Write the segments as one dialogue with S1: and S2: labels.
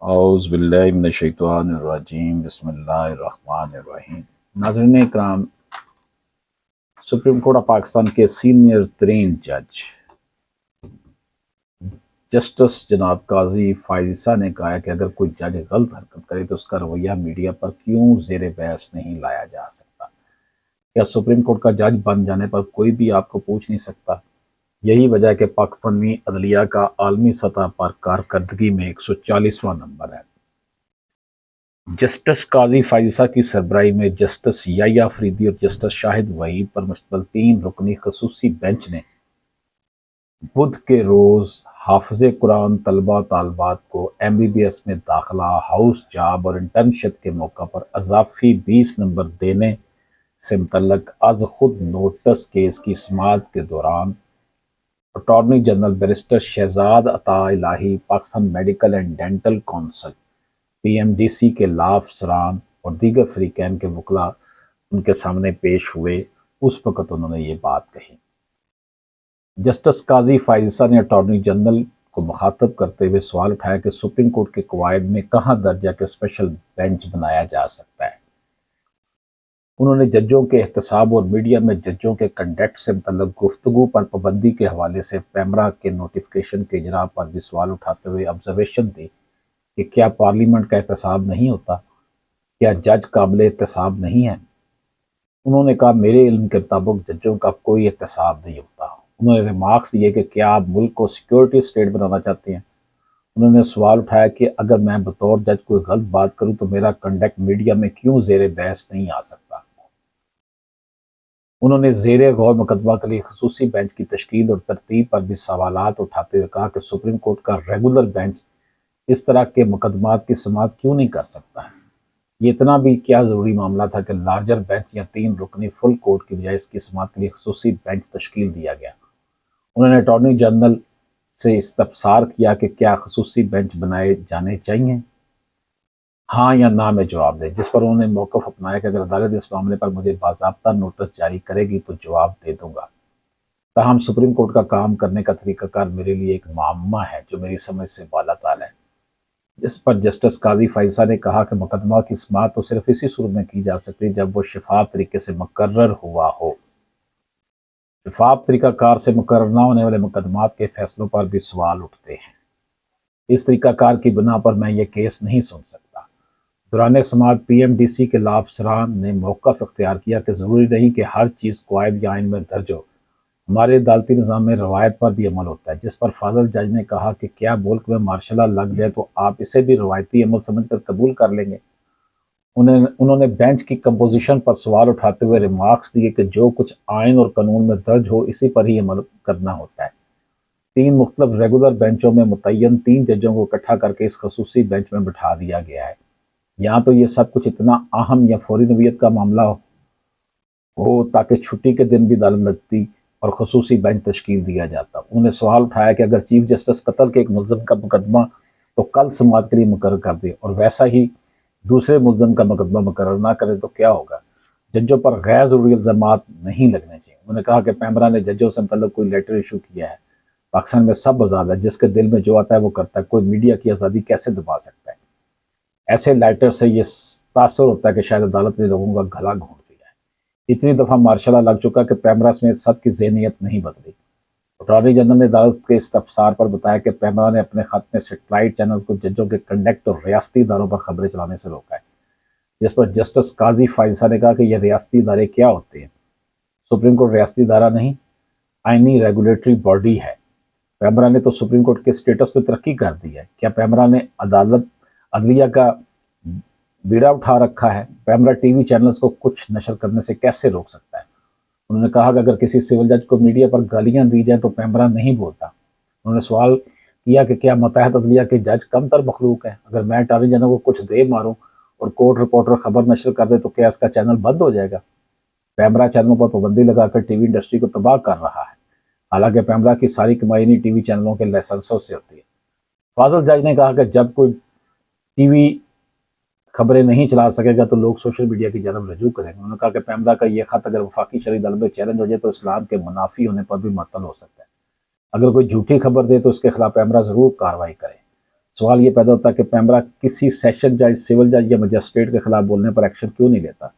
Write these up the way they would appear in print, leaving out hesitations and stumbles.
S1: औज़ु बिल्लाहि मिनश्शैतानिर्रजीम बिस्मिल्लाहिर्रहमानिर्रहीम। नाज़रीन इकराम, सुप्रीम कोर्ट ऑफ पाकिस्तान के सीनियर तरीन जज जस्टिस जनाब काजी फायज़ा ने कहा है कि अगर कोई जज गलत हरकत करे तो उसका रवैया मीडिया पर क्यों ज़ेर बहस नहीं लाया जा सकता। क्या सुप्रीम कोर्ट का जज बन जाने पर कोई भी आपको पूछ नहीं सकता? यही वजह है कि पाकिस्तानी अदलिया का आलमी सतह पर कारकर्दगी में 140वां नंबर है। जस्टिस काजी फायज़ा की सरबराही में जस्टिस याह्या अफरीदी और जस्टिस शाहिद वहीद पर मुश्तमिल 3 रुकनी खसूसी बेंच ने बुध के रोज हाफिज़े कुरान तलबा तालबात को MBBS में दाखिला, हाउस जॉब और इंटर्नशिप के मौका पर अजाफी 20 नंबर देने से मुतल्लक आज खुद नोटिस केस की समाअत के दौरान attorney general barrister Shahzad Ata Ilahi, Pakistan medical and dental council PMDC के लॉ अफसरान और दीगर फरीकैन के वकला उनके सामने पेश हुए। उस वक़्त उन्होंने ये बात कही। जस्टिस काजी फायज़ा ने अटॉर्नी जनरल को मुखातब करते हुए सवाल उठाया कि सुप्रीम कोर्ट के कवायद में कहाँ दर्ज है कि स्पेशल बेंच बनाया जा सकता है। उन्होंने जजों के एहतसाब और मीडिया में जजों के कंडक्ट से मुतल्लिक़ गुफ्तगू पर पाबंदी के हवाले से पैमरा के नोटिफिकेशन के इजरा पर भी सवाल उठाते हुए ऑब्जर्वेशन दी कि क्या पार्लियामेंट का एहतसाब नहीं होता, क्या जज काबिल एहतसाब नहीं है। उन्होंने कहा, मेरे इल्म के मुताबिक जजों का कोई एहतसाब नहीं होता। उन्होंने रिमार्क्स दिए कि क्या आप मुल्क को सिक्योरिटी स्टेट बनाना चाहते हैं। उन्होंने सवाल उठाया कि अगर मैं बतौर जज कोई गलत बात करूं तो मेरा कंडक्ट मीडिया में क्यों ज़ेर बहस नहीं आ सकता। उन्होंने ज़ेर गौर मुकदमा के लिए खसूसी बेंच की तश्कील और तरतीब पर भी सवालात उठाते हुए कहा कि सुप्रीम कोर्ट का रेगुलर बेंच इस तरह के मुकदमात की समाअत क्यों नहीं कर सकता है। ये इतना भी क्या ज़रूरी मामला था कि लार्जर बेंच या 3 रुकनी फुल कोर्ट की बजाय इसकी समाअत के लिए खसूसी बेंच तश्कील दिया गया। उन्होंने अटॉर्नी जनरल से इस्तफसार किया कि क्या खसूसी बेंच बनाए जाने चाहिए, हाँ या ना में जवाब दें, जिस पर उन्होंने मौक़िफ़ अपनाया कि अगर अदालत इस मामले पर मुझे बाज़ाब्ता नोटिस जारी करेगी तो जवाब दे दूंगा। ताहम सुप्रीम कोर्ट का काम करने का तरीक़ाकार मेरे लिए एक मामला है जो मेरी समझ से बालातार है। इस पर जस्टिस काजी फायज़ा ने कहा कि मुकदमा की समाअत तो सिर्फ इसी सूरत में की जा सकती है जब वो शफाफ तरीके से मुकर्रर हुआ हो। शफाफ तरीक़ाकार से मुकर्रर न होने वाले मुकदमात के फैसलों पर भी सवाल उठते हैं। इस तरीक़ाकार की बिना पर मैं ये केस नहीं सुन सकता। दौरान समाअत PMDC के लॉ अफसरान ने मौक़िफ़ इख्तियार किया कि ज़रूरी नहीं कि हर चीज़ क़वायद या आइन में दर्ज हो। हमारे अदालती निज़ाम में रवायत पर भी अमल होता है। जिस पर फाजल जज ने कहा कि क्या मुल्क में मार्शल लॉ लग जाए तो आप इसे भी रवायती अमल समझकर कबूल कर लेंगे। उन्होंने बेंच की कंपोजिशन पर सवाल उठाते हुए रिमार्क्स दिए कि जो कुछ आइन और कानून में दर्ज हो इसी पर ही अमल करना होता है। 3 मुख्तलिफ रेगुलर बेंचों में मुतय्यन 3 जजों को इकट्ठा करके इस खसूसी बेंच में बिठा दिया गया है। यहाँ तो ये सब कुछ इतना अहम या फौरी नवीयत का मामला हो ताकि छुट्टी के दिन भी अदालत लगती और खसूसी बेंच तश्कील दिया जाता। उन्होंने सवाल उठाया कि अगर चीफ जस्टिस कत्ल के एक मुल्ज़िम का मुकदमा तो कल समाअत के लिए मुकर्रर कर दे और वैसा ही दूसरे मुल्ज़िम का मुकदमा मुकर्रर ना करे तो क्या होगा। जजों पर गैर ज़रूरी इल्ज़ामात नहीं लगने चाहिए। उन्होंने कहा कि पैमरा ने जजों से मतलब कोई लेटर इशू किया है। पाकिस्तान में सब आज़ाद है, जिसके दिल में जो आता है वो करता है। कोई मीडिया की आज़ादी कैसे दबा सकता है। ऐसे लेटर से ये तासुर होता है कि शायद अदालत ने लोगों का गला घोंट दिया है। इतनी दफ़ा मार्शल लॉ लग चुका कि पैमरा समेत सबकी ज़हनियत नहीं बदली। अटॉर्नी जनरल ने अदालत के इस्तफसार पर बताया कि पैमरा ने अपने खत में सेटेलाइट चैनल्स को जजों के कंडक्ट और रियासती इदारों पर खबरें चलाने से रोका है। जिस पर जस्टिस काजी फायज़ा ने कहा कि यह रियासती इदारे क्या होते हैं। सुप्रीम कोर्ट रियासती इदारा नहीं, आइनी रेगुलेटरी बॉडी है। पैमरा ने तो सुप्रीम कोर्ट के स्टेटस में तरक्की कर दी है। क्या पैमरा ने अदलिया का बीड़ा उठा रखा है। पैमरा टीवी चैनल्स को कुछ नशर करने से कैसे रोक सकता है। उन्होंने कहा कि अगर किसी सिविल जज को मीडिया पर गालियां दी जाए तो पैमरा नहीं बोलता। उन्होंने सवाल किया कि क्या मुत्तहद अदलिया के जज कम तर मखलूक है। अगर मैं अटॉर्नी जनरल को कुछ दे मारूं और कोर्ट रिपोर्टर खबर नशर कर दे तो क्या इसका चैनल बंद हो जाएगा। पैमरा चैनलों पर पाबंदी लगाकर टीवी इंडस्ट्री को तबाह कर रहा है। हालांकि पैमरा की सारी कमाई इन्हीं टीवी चैनलों के लाइसेंसों से होती है। फाजल जज ने कहा कि जब कोई टीवी खबरें नहीं चला सकेगा तो लोग सोशल मीडिया की जानब रजू करेंगे। उन्होंने कहा कि पैमरा का ये खत अगर वफाकी शरई अदालत में चैलेंज हो जाए तो इस्लाम के मुनाफी होने पर भी मुअत्तल हो सकता है। अगर कोई झूठी खबर दे तो उसके खिलाफ पैमरा जरूर कार्रवाई करे। سوال یہ پیدا ہوتا ہے کہ پیمرا کسی سیشن جج، سول جج یا مجسٹریٹ کے خلاف بولنے پر ایکشن کیوں نہیں لیتا؟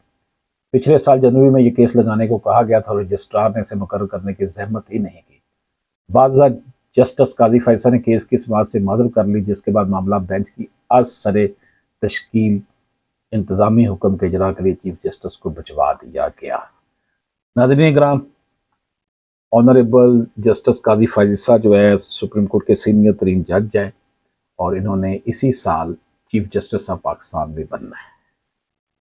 S1: پچھلے سال جنوری میں یہ کیس لگانے کو کہا گیا تھا اور رجسٹرار نے اسے مقرر کرنے کی زحمت ہی نہیں کی۔ بعض جسٹس قاضی فیصل نے کیس کی سماعت سے معذرت کر لی، جس کے بعد معاملہ بینچ کی از سر تشکیل انتظامی حکم کے اجرا کے لیے چیف جسٹس کو بھجوا دیا گیا۔ ناظرین کرام، آنریبل جسٹس قاضی فیصل جو ہے سپریم کورٹ کے سینئر ترین جج ہیں اور انہوں نے اسی سال چیف جسٹس آف پاکستان بھی بننا ہے۔